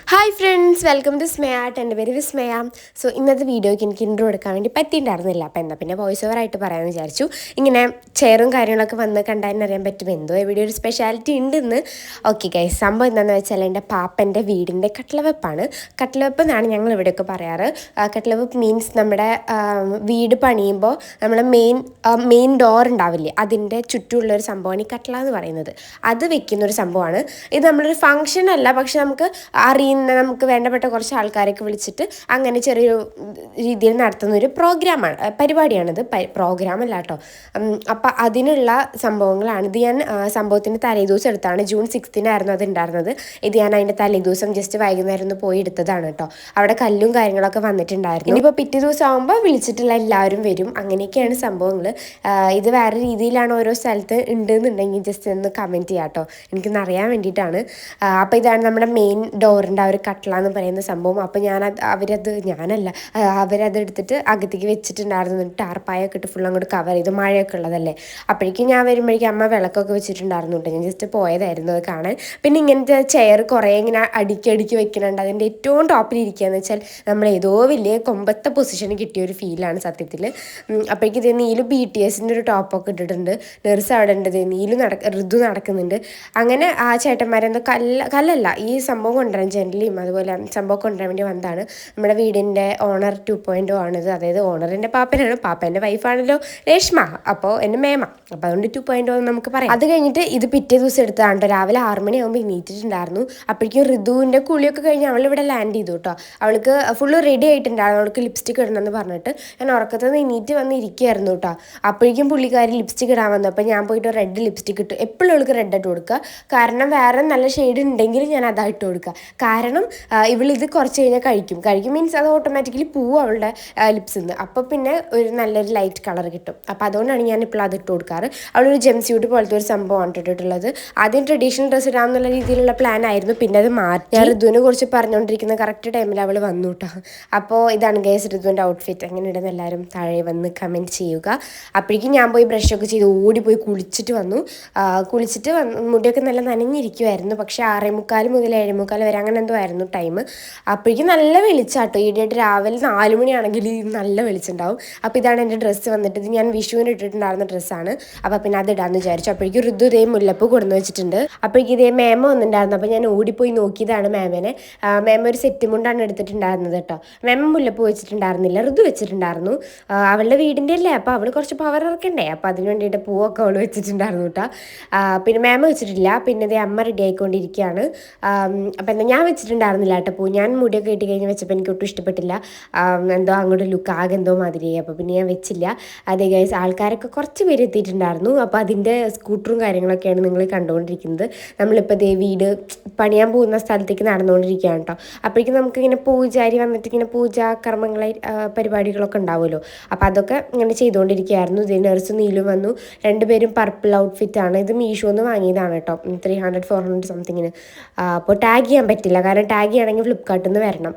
Hi friends, welcome to സ്മേയ. എൻ്റെ പേര് വിസ്മയ. സോ ഇന്നത്തെ വീഡിയോയ്ക്ക് എനിക്ക് ഇൻട്രോ എടുക്കാൻ വേണ്ടി പറ്റിയിട്ടുണ്ടായിരുന്നില്ല. അപ്പോൾ എന്നാൽ പിന്നെ വോയിസ് ഓവറായിട്ട് പറയാമെന്ന് വിചാരിച്ചു. ഇങ്ങനെ ചെയറും കാര്യങ്ങളൊക്കെ വന്ന് കണ്ടാൽ അറിയാൻ പറ്റും എന്തോ ഇവിടെ ഒരു സ്പെഷ്യാലിറ്റി ഉണ്ടെന്ന്. ഓക്കെ ഗൈസ്, സംഭവം എന്താണെന്ന് വെച്ചാൽ എൻ്റെ പാപ്പൻ്റെ വീടിൻ്റെ കട്ട്ളവെപ്പാണ്. കട്ട്ളവെപ്പ് എന്നാണ് ഞങ്ങൾ ഇവിടെയൊക്കെ പറയാറ്. കട്ട്ളവെപ്പ് മീൻസ് നമ്മുടെ വീട് പണിയുമ്പോൾ നമ്മൾ മെയിൻ ഡോർ ഉണ്ടാവില്ലേ, അതിൻ്റെ ചുറ്റുമുള്ളൊരു സംഭവമാണ് ഈ കട്ട്ള എന്ന് പറയുന്നത്. അത് വെക്കുന്നൊരു സംഭവമാണ്. ഇത് നമ്മളൊരു ഫങ്ഷൻ അല്ല, പക്ഷെ നമുക്ക് വേണ്ടപ്പെട്ട കുറച്ച് ആൾക്കാരൊക്കെ വിളിച്ചിട്ട് അങ്ങനെ ചെറിയൊരു രീതിയിൽ നടത്തുന്ന ഒരു പരിപാടിയാണിത്. പ്രോഗ്രാമല്ല കേട്ടോ. അപ്പം അതിനുള്ള സംഭവങ്ങളാണ് ഇത്. ഞാൻ സംഭവത്തിൻ്റെ തലേദിവസം എടുത്താണ്. ജൂൺ 6-നായിരുന്നു അത് ഉണ്ടായിരുന്നത്. ഇത് ഞാൻ അതിൻ്റെ തലേദിവസം ജസ്റ്റ് വൈകുന്നേരം ഒന്ന് പോയി എടുത്തതാണ് കേട്ടോ. അവിടെ കല്ലും കാര്യങ്ങളൊക്കെ വന്നിട്ടുണ്ടായിരുന്നു. ഇനിയിപ്പോൾ പിറ്റേ ദിവസം ആകുമ്പോൾ വിളിച്ചിട്ടുള്ള എല്ലാവരും വരും. അങ്ങനെയൊക്കെയാണ് സംഭവങ്ങൾ. ഇത് വേറെ രീതിയിലാണ് ഓരോ സ്ഥലത്ത് ഉണ്ടെന്നുണ്ടെങ്കിൽ ജസ്റ്റ് ഒന്ന് കമൻറ്റ് ചെയ്യാം കേട്ടോ, എനിക്കൊന്ന് അറിയാൻ വേണ്ടിയിട്ടാണ്. അപ്പോൾ ഇതാണ് നമ്മുടെ മെയിൻ ഡോറിൻ്റെ ആ ഒരു കട്ട്ള എന്ന് പറയുന്ന സംഭവം. അപ്പോൾ അവരത് എടുത്തിട്ട് അകത്തേക്ക് വെച്ചിട്ടുണ്ടായിരുന്നു. ടാർപ്പായൊക്കെ ഇട്ട് ഫുൾ അങ്ങോട്ട് കവർ ചെയ്ത്, മഴയൊക്കെ ഉള്ളതല്ലേ. അപ്പോഴേക്കും ഞാൻ വരുമ്പോഴേക്കും അമ്മ വിളക്കൊക്കെ വെച്ചിട്ടുണ്ടായിരുന്നു കേട്ടോ. ഞാൻ ജസ്റ്റ് പോയതായിരുന്നു അത് കാണാൻ. പിന്നെ ഇങ്ങനത്തെ ചെയർ കുറേ ഇങ്ങനെ അടുക്കി വെക്കുന്നുണ്ട്. അതിൻ്റെ ഏറ്റവും ടോപ്പിൽ ഇരിക്കുകയെന്ന് വെച്ചാൽ നമ്മൾ ഏതോ വലിയ കൊമ്പത്തെ പൊസിഷന് കിട്ടിയ ഒരു ഫീലാണ് സത്യത്തിൽ. അപ്പോഴേക്കും ഇത് നീലു BTSൻ്റെ ഒരു ടോപ്പൊക്കെ ഇട്ടിട്ടുണ്ട്. നെർസ് അവിടെ ഉണ്ട്, ഋതു നടക്കുന്നുണ്ട്. അങ്ങനെ ആ ചേട്ടന്മാരെന്തോ കല്ലല്ല ഈ സംഭവം കൊണ്ടുവരാൻ, ജനലിയും അതുപോലെ സംഭവം കൊണ്ടുവരാൻ വേണ്ടി വന്നതാണ്. നമ്മുടെ വീടിൻ്റെ ഓണർ 2.0 ആണിത്. അതായത് ഓണറിൻ്റെ പാപ്പനാണ്, പാപ്പൻ്റെ വൈഫാണല്ലോ രേഷ്മ, അപ്പോൾ എൻ്റെ മേമ. അപ്പോൾ അതുകൊണ്ട് 2.0 എന്ന് നമുക്ക് പറയാം. അത് കഴിഞ്ഞിട്ട് ഇത് പിറ്റേ ദിവസം എടുത്തതാണ്. രാവിലെ 6 മണിയാകുമ്പോൾ എണീറ്റിട്ടുണ്ടായിരുന്നു. അപ്പോഴേക്കും ഋതുവിൻ്റെ കുളിയൊക്കെ കഴിഞ്ഞ് അവളിവിടെ ലാൻഡ് ചെയ്തു കേട്ടോ. അവൾക്ക് ഫുള്ള് റെഡി ആയിട്ടുണ്ടായിരുന്നു. അവൾക്ക് ലിപ്സ്റ്റിക് ഇടണമെന്ന് പറഞ്ഞിട്ട് ഞാൻ ഉറക്കത്തിൽ നിന്ന് എണീറ്റ് വന്ന് ഇരിക്കുകയായിരുന്നു കേട്ടോ. അപ്പോഴേക്കും പുള്ളിക്കാരി ലിപ്സ്റ്റിക് ഇടാൻ വന്നു. അപ്പോൾ ഞാൻ പോയിട്ട് റെഡ് ലിപ്സ്റ്റിക് ഇട്ടു. എപ്പോഴും അവൾക്ക് റെഡ് ഇട്ട് കൊടുക്കുക, കാരണം വേറെ നല്ല ഷെയ്ഡ് ഉണ്ടെങ്കിൽ ഞാൻ അതായിട്ട് കൊടുക്കുക. കാരണം ഇവളിത് കുറച്ച് കഴിഞ്ഞാൽ കഴിക്കും മീൻസ് അത് ഓട്ടോമാറ്റിക്കലി പോവും അവളുടെ ലിപ്സിൽ നിന്ന്. അപ്പോൾ പിന്നെ ഒരു നല്ലൊരു ലൈറ്റ് കളർ കിട്ടും. അപ്പോൾ അതുകൊണ്ടാണ് ഞാൻ ഇപ്പോൾ അതിട്ട് കൊടുക്കാറ്. അവളൊരു ജെം സ്യൂട്ട് പോലത്തെ ഒരു സംഭവമാണ് ഇട്ടിട്ടുള്ളത്. ആദ്യം ട്രഡീഷണൽ ഡ്രസ്സ് ഇടാമെന്നുള്ള രീതിയിലുള്ള പ്ലാൻ ആയിരുന്നു. പിന്നെ അത് മാറ്റി. ഞാൻ ഋതുവിനെ കുറിച്ച് പറഞ്ഞുകൊണ്ടിരിക്കുന്ന കറക്റ്റ് ടൈമിൽ അവൾ വന്നു കേട്ടോ. അപ്പോൾ ഇതാണ് ഗൈസ് ഋതുവിൻ്റെ ഔട്ട്ഫിറ്റ്. എങ്ങനെ ഇടുന്ന എല്ലാവരും താഴെ വന്ന് കമൻറ്റ് ചെയ്യുക. അപ്പോഴേക്കും ഞാൻ പോയി ബ്രഷൊക്കെ ചെയ്ത് ഓടിപ്പോയി കുളിച്ചിട്ട് വന്നു. മുടിയൊക്കെ നല്ല നനഞ്ഞിരിക്കുമായിരുന്നു. പക്ഷേ 6:45 മുതൽ 7:45 വരെ അങ്ങനെ എന്തോ ആയിരുന്നു ടൈം. അപ്പോഴേക്കും നല്ല വെളിച്ചാട്ടോ. ഈയിടെയായിട്ട് രാവിലെ 4 മണിയാണെങ്കിൽ നല്ല വെളിച്ചുണ്ടാവും. അപ്പോൾ ഇതാണ് എൻ്റെ ഡ്രസ്സ് വന്നിട്ട്. ഇത് ഞാൻ വിഷുവിന് ഇട്ടിട്ടുണ്ടായിരുന്ന ഡ്രസ്സാണ്. അപ്പോൾ പിന്നെ അത് ഇടാമെന്ന് വിചാരിച്ചു. അപ്പോഴേക്കും ഋതു ഇതേ മുല്ലപ്പ് കൊടുന്ന് വെച്ചിട്ടുണ്ട്. അപ്പോഴേക്കും ഇതേ മേമ വന്നിട്ടുണ്ടായിരുന്നു. അപ്പോൾ ഞാൻ ഓടിപ്പോയി നോക്കിയതാണ് മേമേനെ. മേമ ഒരു സെറ്റ് മുണ്ടാണ് എടുത്തിട്ടുണ്ടായിരുന്നത് കേട്ടോ. മേമ മുല്ലപ്പ് വെച്ചിട്ടുണ്ടായിരുന്നില്ല, ഋതു വെച്ചിട്ടുണ്ടായിരുന്നു. അവളുടെ വീടിൻ്റെ അല്ലേ, അപ്പോൾ അവൾ കുറച്ച് പവർ ഇറക്കണ്ടേ. അപ്പോൾ അതിന് വേണ്ടിയിട്ട് പൂവൊക്കെ അവൾ വെച്ചിട്ടുണ്ടായിരുന്നു കേട്ടോ. പിന്നെ മേമ വെച്ചിട്ടില്ല. പിന്നെ ഇതേ അമ്മ റെഡി ആയിക്കൊണ്ടിരിക്കുകയാണ്. അപ്പം എന്നാൽ ഞാൻ വെച്ചിട്ടുണ്ടായിരുന്നില്ല കേട്ടോ പൂ. ഞാൻ മുടിയൊക്കെ ഇട്ട് കഴിഞ്ഞ് വെച്ചപ്പോൾ എനിക്ക് ഒട്ടും ഇഷ്ടപ്പെട്ടില്ല. എന്തോ അങ്ങോട്ട് ലുക്ക് ആകെ എന്തോ മാതിരിയായി. അപ്പോൾ പിന്നെ ഞാൻ വെച്ചില്ല. അതേ ഗൈസ്, ആൾക്കാരൊക്കെ കുറച്ച് പേര് എത്തിയിട്ടുണ്ടായിരുന്നു. അപ്പോൾ അതിൻ്റെ സ്കൂട്ടറും കാര്യങ്ങളൊക്കെയാണ് നിങ്ങൾ കണ്ടുകൊണ്ടിരിക്കുന്നത്. നമ്മളിപ്പോൾ ദേ വീട് പണിയാൻ പോകുന്ന സ്ഥലത്തേക്ക് നടന്നുകൊണ്ടിരിക്കുകയാണ് കേട്ടോ. അപ്പോഴേക്കും നമുക്കിങ്ങനെ പൂജാരി വന്നിട്ട് ഇങ്ങനെ പൂജാ കർമ്മങ്ങളായി പരിപാടികളൊക്കെ ഉണ്ടാവുമല്ലോ. അപ്പോൾ അതൊക്കെ ഇങ്ങനെ ചെയ്തുകൊണ്ടിരിക്കുകയായിരുന്നു. ഇതിൻ്റെ നെർസ് നീലും വന്നു. രണ്ടുപേരും പർപ്പിൾ ഔട്ട്ഫിറ്റാണ്. ഇത് മീഷോന്ന് വാങ്ങിയതാണ് കേട്ടോ, 300-400 സംതിങ്ങിന്. അപ്പോൾ ടാഗ് ചെയ്യാൻ പറ്റില്ല, കാരണം ടാഗ് ചെയ്യണമെങ്കിൽ ഫ്ലിപ്കാർട്ടിൽ നിന്ന് വരണം.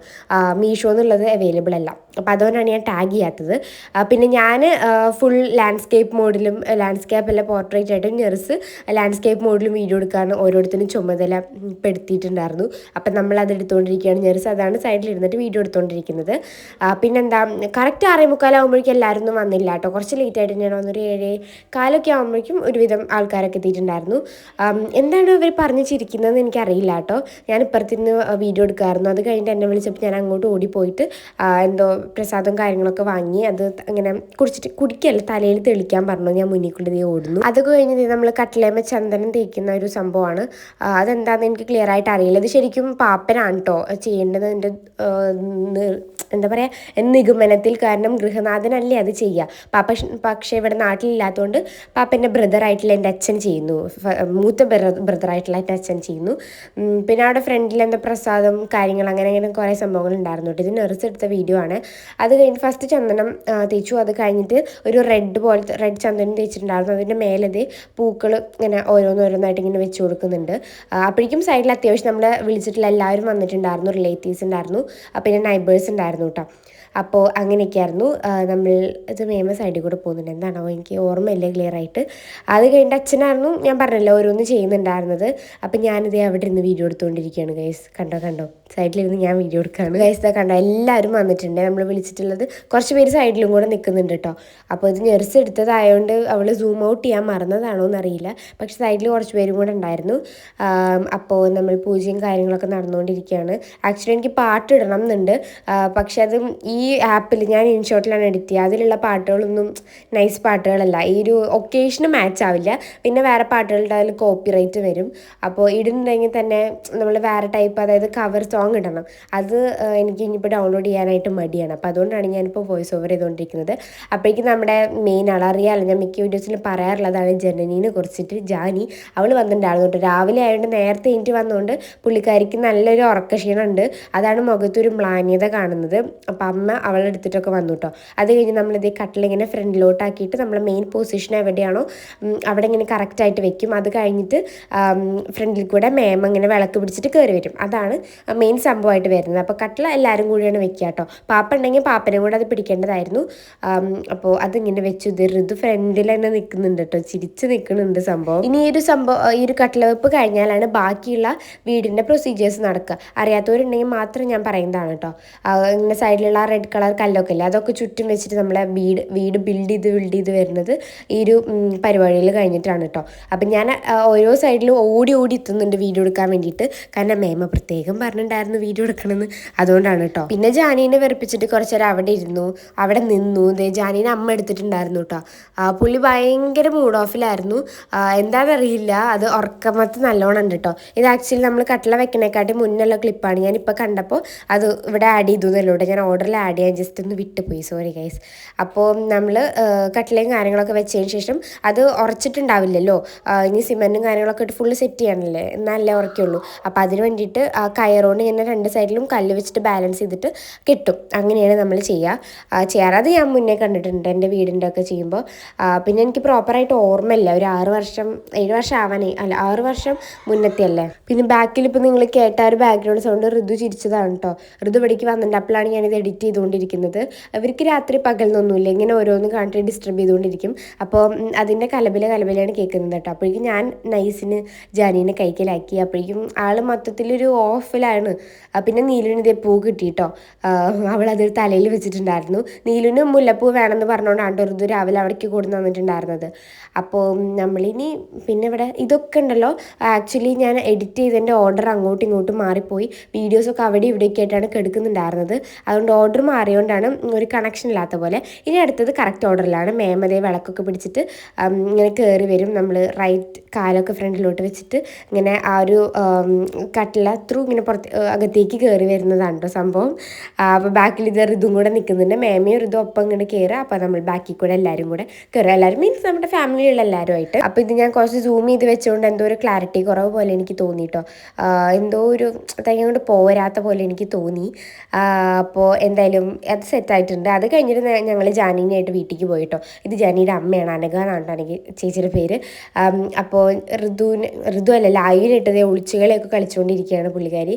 മീഷോ എന്നുള്ളത് അവൈലബിൾ അല്ല. അപ്പോൾ അതുകൊണ്ടാണ് ഞാൻ ടാഗ് ചെയ്യാത്തത്. പിന്നെ ഞാൻ ഫുൾ ലാൻഡ്സ്കേപ്പ് മോഡിലും, പോർട്രേറ്റ് ആയിട്ടും നെർസ് ലാൻഡ്സ്കേപ്പ് മോഡിലും വീഡിയോ എടുക്കാനും ഓരോരുത്തരും ചുമതല പെടുത്തിയിട്ടുണ്ടായിരുന്നു. അപ്പം നമ്മളത് എടുത്തുകൊണ്ടിരിക്കുകയാണ്. നെർസ് അതാണ് സൈഡിൽ ഇരുന്നിട്ട് വീഡിയോ എടുത്തുകൊണ്ടിരിക്കുന്നത്. പിന്നെന്താ, കറക്റ്റ് 6:45 എല്ലാവരും ഒന്നും വന്നില്ല കേട്ടോ. കുറച്ച് ലേറ്റായിട്ട് ഞാൻ വന്നൊരു 7:15 ആകുമ്പോഴേക്കും ഒരുവിധം ആൾക്കാരൊക്കെ എത്തിയിട്ടുണ്ടായിരുന്നു. എന്താണ് ഇവർ പറഞ്ഞു ചിരിക്കുന്നതെന്ന് എനിക്കറിയില്ല കേട്ടോ. ഞാൻ ഇപ്പുറത്തിരുന്ന് വീഡിയോ എടുക്കാമായിരുന്നു. അത് കഴിഞ്ഞിട്ട് എന്നെ വിളിച്ചപ്പോൾ ഞാൻ അങ്ങോട്ട് ഓടിപ്പോയിട്ട് എന്തോ പ്രസാദം കാര്യങ്ങളൊക്കെ വാങ്ങി അത് അങ്ങനെ കുടിക്കല്ല, തലയിൽ തെളിക്കാൻ പറഞ്ഞു. ഞാൻ മുന്നിൽ കൊണ്ട് ഓടുന്നു. അത് കഴിഞ്ഞ് നമ്മൾ കട്ടിലേമ ചന്ദനം തേക്കുന്ന ഒരു സംഭവമാണ്. അതെന്താണെന്ന് എനിക്ക് ക്ലിയർ ആയിട്ട് അറിയില്ല. ഇത് ശരിക്കും പാപ്പനാണ് കേട്ടോ ചെയ്യേണ്ടത്. എൻ്റെ എന്താ പറയുക, നിഗമനത്തിൽ. കാരണം ഗൃഹനാഥനല്ലേ അത് ചെയ്യുക. പക്ഷേ ഇവിടെ നാട്ടിലില്ലാത്തതുകൊണ്ട് പാപ്പൻ്റെ ബ്രദറായിട്ടുള്ള എൻ്റെ അച്ഛൻ ചെയ്യുന്നു. മൂത്ത ബ്രദറായിട്ടുള്ള എൻ്റെ അച്ഛൻ ചെയ്യുന്നു. പിന്നെ അവിടെ ഫ്രണ്ടിൽ എന്താ പ്രസാദം കാര്യങ്ങൾ അങ്ങനെ കുറേ സംഭവങ്ങൾ ഉണ്ടായിരുന്നു കേട്ടോ. ഇത് നെർസ് എടുത്ത വീഡിയോ ആണ്. അത് കഴിഞ്ഞ് ഫസ്റ്റ് ചന്ദനം തേച്ചു. അത് കഴിഞ്ഞിട്ട് ഒരു റെഡ് ചന്ദനം തേച്ചിട്ടുണ്ടായിരുന്നു. അതിൻ്റെ മേലത് പൂക്കൾ ഇങ്ങനെ ഓരോന്നായിട്ട് ഇങ്ങനെ വെച്ച് കൊടുക്കുന്നുണ്ട്. അപ്പോഴേക്കും സൈഡിൽ അത്യാവശ്യം നമ്മളെ വിളിച്ചിട്ടുള്ള എല്ലാവരും വന്നിട്ടുണ്ടായിരുന്നു. റിലേറ്റീവ്സ് ഉണ്ടായിരുന്നു, പിന്നെ നൈബേഴ്സ് ഉണ്ടായിരുന്നു കേട്ടോ. അപ്പോൾ അങ്ങനെയൊക്കെയായിരുന്നു. നമ്മൾ ഇത് മേമ സൈഡിൽ കൂടെ പോകുന്നുണ്ട്. എന്താണോ എനിക്ക് ഓർമ്മയില്ല ക്ലിയർ ആയിട്ട്. അത് കഴിഞ്ഞിട്ട് അച്ഛനായിരുന്നു, ഞാൻ പറഞ്ഞല്ലോ, ഓരോന്ന് ചെയ്യുന്നുണ്ടായിരുന്നത്. അപ്പം ഞാനിതേ അവിടെ ഇരുന്ന് വീഡിയോ എടുത്തുകൊണ്ടിരിക്കുകയാണ് ഗൈസ്. കണ്ടോ സൈഡിലിരുന്ന് ഞാൻ വീഡിയോ എടുക്കുകയാണ്. ഗൈസ് കണ്ടോ എല്ലാവരും വന്നിട്ടുണ്ട്. നമ്മൾ വിളിച്ചിട്ടുള്ളത് കുറച്ച് പേര് സൈഡിലും കൂടെ നിൽക്കുന്നുണ്ട് കേട്ടോ. അപ്പോൾ ഇത് നെർസ് എടുത്തതായതുകൊണ്ട് അവൾ സൂം ഔട്ട് ചെയ്യാൻ മറന്നതാണോ എന്നറിയില്ല. പക്ഷെ സൈഡിൽ കുറച്ച് പേരും കൂടെ ഉണ്ടായിരുന്നു. അപ്പോൾ നമ്മൾ പൂജയും കാര്യങ്ങളൊക്കെ നടന്നുകൊണ്ടിരിക്കുകയാണ്. ആക്ച്വലി എനിക്ക് പാട്ട് ഇടണം എന്നുണ്ട്. പക്ഷെ അത് ഈ ആപ്പിൽ ഞാൻ ഇൻഷോട്ടിലാണ് എഡിറ്റ് ചെയ്യുക. അതിലുള്ള പാട്ടുകളൊന്നും നൈസ് പാട്ടുകളല്ല. ഈ ഒരു ഒക്കേഷന് മാച്ച് ആവില്ല. പിന്നെ വേറെ പാട്ടുകളുടെ അതിൽ കോപ്പിറൈറ്റ് വരും. അപ്പോൾ ഇടുന്നുണ്ടെങ്കിൽ തന്നെ നമ്മൾ വേറെ ടൈപ്പ്, അതായത് കവർ സോങ് ഇടണം. അത് എനിക്ക് ഇനിയിപ്പോൾ ഡൗൺലോഡ് ചെയ്യാനായിട്ട് മടിയാണ്. അപ്പോൾ അതുകൊണ്ടാണ് ഞാനിപ്പോൾ വോയിസ് ഓവർ ചെയ്തുകൊണ്ടിരിക്കുന്നത്. അപ്പോഴേക്കും നമ്മുടെ മെയിൻ ആൾ, അറിയാമല്ലോ ഞാൻ മിക്ക വീഡിയോസിലും പറയാറുള്ളതാണ് ജനനീനെ കുറിച്ചിട്ട്, ജാനി, അവൾ വന്നിട്ടുണ്ടായിരുന്നു. രാവിലെ ആയതുകൊണ്ട് നേരത്തെ എനിക്ക് വന്നുകൊണ്ട് പുള്ളിക്കാരിക്ക് നല്ലൊരു ഉറക്കക്ഷീണമുണ്ട്. അതാണ് മുഖത്തൊരു മ്ലാന്യത കാണുന്നത്. അപ്പോൾ അമ്മ അവളെ എടുത്തിട്ടൊക്കെ വന്നു കേട്ടോ. അത് കഴിഞ്ഞ് നമ്മളിത് കട്ടിലിങ്ങനെ ഫ്രണ്ടിലോട്ടാക്കിയിട്ട് നമ്മൾ മെയിൻ പൊസിഷൻ എവിടെയാണോ അവിടെ ഇങ്ങനെ കറക്റ്റായിട്ട് വെക്കും. അത് കഴിഞ്ഞിട്ട് ഫ്രണ്ടിൽ കൂടെ മേമ ഇങ്ങനെ വിളക്ക് പിടിച്ചിട്ട് കയറി വരും. അതാണ് മെയിൻ സംഭവമായിട്ട് വരുന്നത്. അപ്പോൾ കട്ടില എല്ലാവരും കൂടിയാണ് വെക്കുക കേട്ടോ. പാപ്പ ഉണ്ടെങ്കിൽ പാപ്പനെ കൂടെ അത് പിടിക്കേണ്ടതായിരുന്നു. അപ്പോൾ അതിങ്ങനെ വെച്ചു. ഇത് ഫ്രണ്ടിൽ തന്നെ നിൽക്കുന്നുണ്ട് കേട്ടോ, ചിരിച്ച് നിൽക്കുന്നുണ്ട് സംഭവം. ഇനി ഈ ഒരു കട്ടില വെപ്പ് കഴിഞ്ഞാലാണ് ബാക്കിയുള്ള വീടിൻ്റെ പ്രൊസീജിയേഴ്സ് നടക്കുക. അറിയാത്തവരുണ്ടെങ്കിൽ മാത്രം ഞാൻ പറയുന്നതാണ് കേട്ടോ. ഇങ്ങനെ സൈഡിലുള്ള റെഡ് കളർ കല്ലൊക്കെ ഇല്ല, അതൊക്കെ ചുറ്റും വെച്ചിട്ട് നമ്മളെ വീട് ബിൽഡ് ചെയ്ത് വരുന്നത് ഈ ഒരു പരിപാടിയിൽ കഴിഞ്ഞിട്ടാണ് കേട്ടോ. അപ്പം ഞാൻ ഓരോ സൈഡിലും ഓടി എത്തുന്നുണ്ട് വീഡിയോ എടുക്കാൻ വേണ്ടിയിട്ട്. കാരണം മേമ പ്രത്യേകം പറഞ്ഞിട്ടുണ്ടായിരുന്നു വീഡിയോ എടുക്കണമെന്ന്, അതുകൊണ്ടാണ് കേട്ടോ. പിന്നെ ജാനീനെ വെറുപ്പിച്ചിട്ട് കുറച്ച് നേരം അവിടെ നിന്നു. ജാനീനെ അമ്മ എടുത്തിട്ടുണ്ടായിരുന്നു കേട്ടോ. പുള്ളി ഭയങ്കര മൂഡ് ഓഫിലായിരുന്നു. എന്താണെന്നറിയില്ല, അത് ഉറക്കമത്ത് നല്ലോണം ഉണ്ട് കേട്ടോ. ഇത് ആക്ച്വലി നമ്മൾ കട്ടില വെക്കണേക്കാട്ടി മുന്നുള്ള ക്ലിപ്പാണ്. ഞാനിപ്പോൾ കണ്ടപ്പോൾ അത് ഇവിടെ ആഡ് ചെയ്തു എന്നല്ലോട്ടെ. ഞാൻ ഓർഡറിൽ ആഡ് ചെയ്യാൻ ജസ്റ്റ് ഒന്ന് വിട്ടുപോയി, സോറി ഗൈസ്. അപ്പോൾ നമ്മൾ കട്ടിലയും കാര്യങ്ങളൊക്കെ വെച്ചതിന് ശേഷം അത് ഉറച്ചിട്ടുണ്ടാവില്ലല്ലോ. ഇനി സിമെൻറ്റും കാര്യങ്ങളൊക്കെ ഇട്ട് ഫുള്ള് സെറ്റ് ചെയ്യണമല്ലേ, എന്നാലേ ഉറക്കുള്ളൂ. അപ്പോൾ അതിന് വേണ്ടിയിട്ട് കയറുകൊണ്ട് ഇങ്ങനെ രണ്ട് സൈഡിലും കല്ല് വെച്ചിട്ട് ബാലൻസ് ചെയ്തിട്ട് കെട്ടും. അങ്ങനെയാണ് നമ്മൾ ചെയ്യാറ്. അത് ഞാൻ മുന്നേ കണ്ടിട്ടുണ്ട് എൻ്റെ വീടിൻ്റെ ഒക്കെ ചെയ്യുമ്പോൾ. പിന്നെ എനിക്ക് പ്രോപ്പറായിട്ട് ഓർമ്മയില്ല. ഒരു 7 വർഷം ആവാനായി, അല്ല 6 വർഷം മുന്നത്തെ അല്ലേ. പിന്നെ ബാക്കിൽ ഇപ്പോൾ നിങ്ങൾ കേട്ട ഒരു ബാക്ക്ഗ്രൗണ്ട് സൗണ്ട് ഋതു ചിരിച്ചതാണ് കേട്ടോ. ഋതു ഇവിടേക്ക് വന്നിട്ടുണ്ട്. അപ്പോഴാണ് ഞാനിത് എഡിറ്റ് ചെയ്തുകൊണ്ടിരിക്കുന്നത്. അവർക്ക് രാത്രി പകലൊന്നുമില്ല, ഇങ്ങനെ ഓരോന്ന് കാണിട്ട് ഡിസ്റ്റർബ് ചെയ്തുകൊണ്ടിരിക്കും. അപ്പോൾ അതിൻ്റെ കലബിലാണ് കേൾക്കുന്നത് കേട്ടോ. അപ്പോഴേക്കും ഞാൻ നൈസിന് ജാനീനെ കൈക്കലാക്കി. അപ്പോഴേക്കും ആൾ മൊത്തത്തിലൊരു ഓഫിലാണ്. പിന്നെ നീലുവിന് ഇതേ പൂ കിട്ടി കേട്ടോ. അവളത് തലയിൽ വെച്ചിട്ടുണ്ടായിരുന്നു. നീലുവിന് മുല്ലപ്പൂ വേണമെന്ന് പറഞ്ഞുകൊണ്ടാണ് ഋതു രാവിലെ അവിടേക്ക് കൊടുന്ന് വന്നിട്ടുണ്ടായിരുന്നത്. അപ്പോൾ നമ്മളിനി പിന്നെ ഇവിടെ ഇതൊക്കെ ഉണ്ടല്ലോ, ആക്ച്വലി ഞാൻ എഡിറ്റ് ചെയ്തതിൻ്റെ ഓർഡർ അങ്ങോട്ടും ഇങ്ങോട്ടും മാറിപ്പോയി. വീഡിയോസൊക്കെ അവിടെ ഇവിടെയൊക്കെ ആയിട്ടാണ് കെടുക്കുന്നുണ്ടായിരുന്നത്. അതുകൊണ്ട് ഓർഡർ മാറിയോണ്ടാണ് ഒരു കണക്ഷൻ ഇല്ലാത്ത പോലെ. ഇനി അടുത്തത് കറക്റ്റ് ഓർഡറിലാണ്. മേമതേ വിളക്കൊക്കെ പിടിച്ചിട്ട് ഇങ്ങനെ കയറി വരും. നമ്മൾ റൈറ്റ് കാലൊക്കെ ഫ്രണ്ടിലോട്ട് വെച്ചിട്ട് ഇങ്ങനെ ആ ഒരു കട്ടില ഇങ്ങനെ അകത്തേക്ക് കയറി വരുന്നതാണ് കേട്ടോ സംഭവം. അപ്പോൾ ബാക്കിൽ ഇത് ഋതും കൂടെ നിൽക്കുന്നുണ്ട്. മേമയും ഋതു ഒപ്പം ഇങ്ങനെ കയറുക. അപ്പോൾ നമ്മൾ ബാക്കിൽ കൂടെ എല്ലാവരും കൂടെ കയറുക. എല്ലാവരും മീൻസ് നമ്മുടെ ഫാമിലിയുള്ള എല്ലാവരുമായിട്ട്. അപ്പോൾ ഇത് ഞാൻ കുറച്ച് സൂം ചെയ്ത് വെച്ചുകൊണ്ട് എന്തോ ഒരു ക്ലാരിറ്റി കുറവ് പോലെ എനിക്ക് തോന്നി കേട്ടോ. എന്തോ ഒരു തയ്യം കൊണ്ട് പോരാത്ത പോലെ എനിക്ക് തോന്നി. അപ്പോൾ എന്തായാലും അത് സെറ്റായിട്ടുണ്ട്. അത് കഴിഞ്ഞിട്ട് ഞങ്ങൾ ജാനീനായിട്ട് വീട്ടിലേക്ക് പോയി കേട്ടോ. ഇത് ജാനിയുടെ അമ്മയാണ്, അനഘ എന്നാണ് എനിക്ക് ചേച്ചിയുടെ പേര്. അപ്പോൾ ഋതു അല്ലല്ല ആയുവിനിട്ടത് ഒളിച്ചുകളെയൊക്കെ കളിച്ചുകൊണ്ടിരിക്കുകയാണ് പുള്ളിക്കാരി.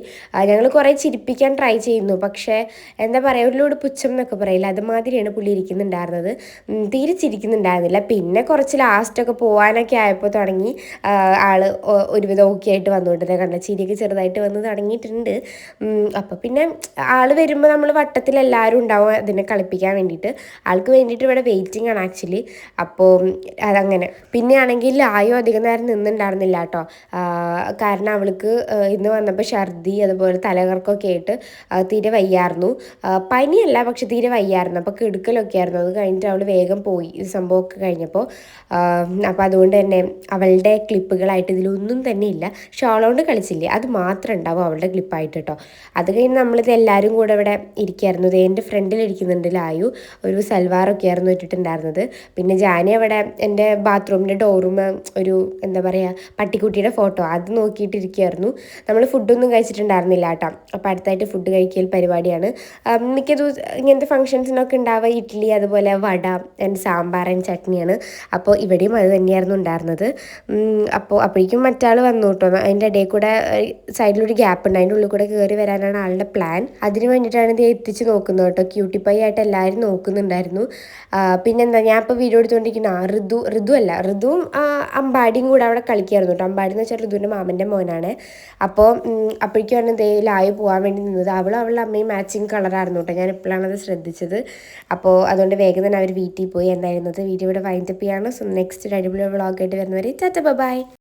ഞങ്ങൾ കുറേ ചിരിപ്പിക്കാൻ ട്രൈ ചെയ്യുന്നു. പക്ഷേ എന്താ പറയുക, ഒരു പുച്ഛം എന്നൊക്കെ പറയില്ല, അതുമാതിരിയാണ് പുള്ളി ഇരിക്കുന്നുണ്ടായിരുന്നത്. തീരെ ചിരിക്കുന്നുണ്ടായിരുന്നില്ല. പിന്നെ കുറച്ച് ലാസ്റ്റൊക്കെ പോകാനൊക്കെ ആയപ്പോൾ തുടങ്ങി ആൾ ഒരുവിധം ഓക്കെ ആയിട്ട് വന്നുകൊണ്ടത് കണ്ട ചിരിയൊക്കെ ചെറുതായിട്ട് വന്ന് തുടങ്ങിയിട്ടുണ്ട്. അപ്പോൾ പിന്നെ ആൾ വരുമ്പോൾ നമ്മൾ വട്ടത്തിൽ എല്ലാവരും ഉണ്ടാവും അതിനെ കളിപ്പിക്കാൻ വേണ്ടിയിട്ട്. ആൾക്ക് വേണ്ടിയിട്ട് ഇവിടെ വെയിറ്റിംഗ് ആണ് ആക്ച്വലി. അപ്പോൾ അതങ്ങനെ. പിന്നെ ആണെങ്കിൽ ആയോ അധികം നേരം നിന്നുണ്ടായിരുന്നില്ല കേട്ടോ. കാരണം അവൾക്ക് ഇന്ന് വന്നപ്പോൾ ഛർദി അതുപോലെ തലകറക്കമൊക്കെ ആയിട്ട് തീരെ വയ്യായിരുന്നു. പനിയല്ല, പക്ഷെ തീരെ വയ്യായിരുന്നു. അപ്പോൾ കിടുക്കലൊക്കെ ആയിരുന്നു. അത് കഴിഞ്ഞിട്ട് അവൾ വേഗം പോയി ഇത് സംഭവമൊക്കെ കഴിഞ്ഞപ്പോൾ. അപ്പോൾ അതുകൊണ്ട് തന്നെ അവളുടെ ക്ലിപ്പുകളായിട്ട് ഇതിലൊന്നും തന്നെ ഇല്ല. ഷോളോണ്ട് കളിച്ചില്ലേ, അത് മാത്രം ഉണ്ടാവും അവളുടെ ക്ലിപ്പായിട്ട് കേട്ടോ. അത് കഴിഞ്ഞ് നമ്മളിത് എല്ലാവരും കൂടെ ഇവിടെ ഇരിക്കുകയായിരുന്നു. ഇത് എൻ്റെ ഫ്രണ്ടിൽ ഇരിക്കുന്നുണ്ട് ലായു. ഒരു സൽവാറൊക്കെ ആയിരുന്നു ഇട്ടിട്ടുണ്ടായിരുന്നത്. പിന്നെ ജാനി അവിടെ എൻ്റെ ബാത്റൂമിൻ്റെ ഡോറും ഒരു എന്താ പറയുക പട്ടിക്കുട്ടിയുടെ ഫോട്ടോ അത് നോക്കിയിട്ടിരിക്കുകയായിരുന്നു. നമ്മൾ ഫുഡൊന്നും കഴിച്ചിട്ടുണ്ടായിരുന്നില്ല കേട്ടോ. അപ്പോൾ അടുത്തായിട്ട് ഫുഡ് കഴിക്കൽ പരിപാടിയാണ്. മിക്ക ദിവസം ഇങ്ങനത്തെ ഫംഗ്ഷൻസിനൊക്കെ ഉണ്ടാവുക ഇഡ്ഡലി അതുപോലെ വട ആൻഡ് സാമ്പാർ ആൻഡ് ചട്നിയാണ്. അപ്പോൾ ഇവിടെയും അത് തന്നെയായിരുന്നു ഉണ്ടായിരുന്നത്. അപ്പോൾ അപ്പോഴേക്കും മറ്റാൾ വന്നു കേട്ടോ. അതിൻ്റെ ഇടയിൽ കൂടെ സൈഡിലൊരു ഗ്യാപ്പ് ഉണ്ട്, അതിൻ്റെ ഉള്ളിൽ കൂടെ കയറി വരാനാണ് ആളുടെ പ്ലാൻ. അതിന് വേണ്ടിയിട്ടാണ് ഇത് എത്തിച്ച് നോക്കുന്നത് കേട്ടോ. ക്യൂട്ടി പൈ ആയിട്ട് എല്ലാവരും നോക്കുന്നുണ്ടായിരുന്നു. പിന്നെന്താ, ഞാൻ ഇപ്പോൾ വീഡിയോ എടുത്തുകൊണ്ടിരിക്കുന്ന ഋതുവും അമ്പാടിയും കൂടെ അവിടെ കളിക്കുകയായിരുന്നു കേട്ടോ. അമ്പാടി എന്ന് വെച്ചാൽ ഋതുവിൻ്റെ മാമൻ്റെ മോനാണ്. അപ്പോൾ അപ്പോഴേക്കും കഫേയിലായി പോകാൻ വേണ്ടി നിന്നത്. അവളുടെ അമ്മയും മാച്ചിങ് കളറായിരുന്നു കേട്ടോ. ഞാൻ ഇപ്പോഴാണത് ശ്രദ്ധിച്ചത്. അപ്പോൾ അതുകൊണ്ട് വേഗം തന്നെ അവർ വീട്ടിൽ പോയി. എന്തായിരുന്നത് വീഡിയോ ഇവിടെ വൈൻഡപ്പ് ചെയ്യാണ്. സോ നെക്സ്റ്റ് ഒരു അടിപൊളി വ്ളോഗായിട്ട് വരുന്നവരെ ടാറ്റ ബൈ.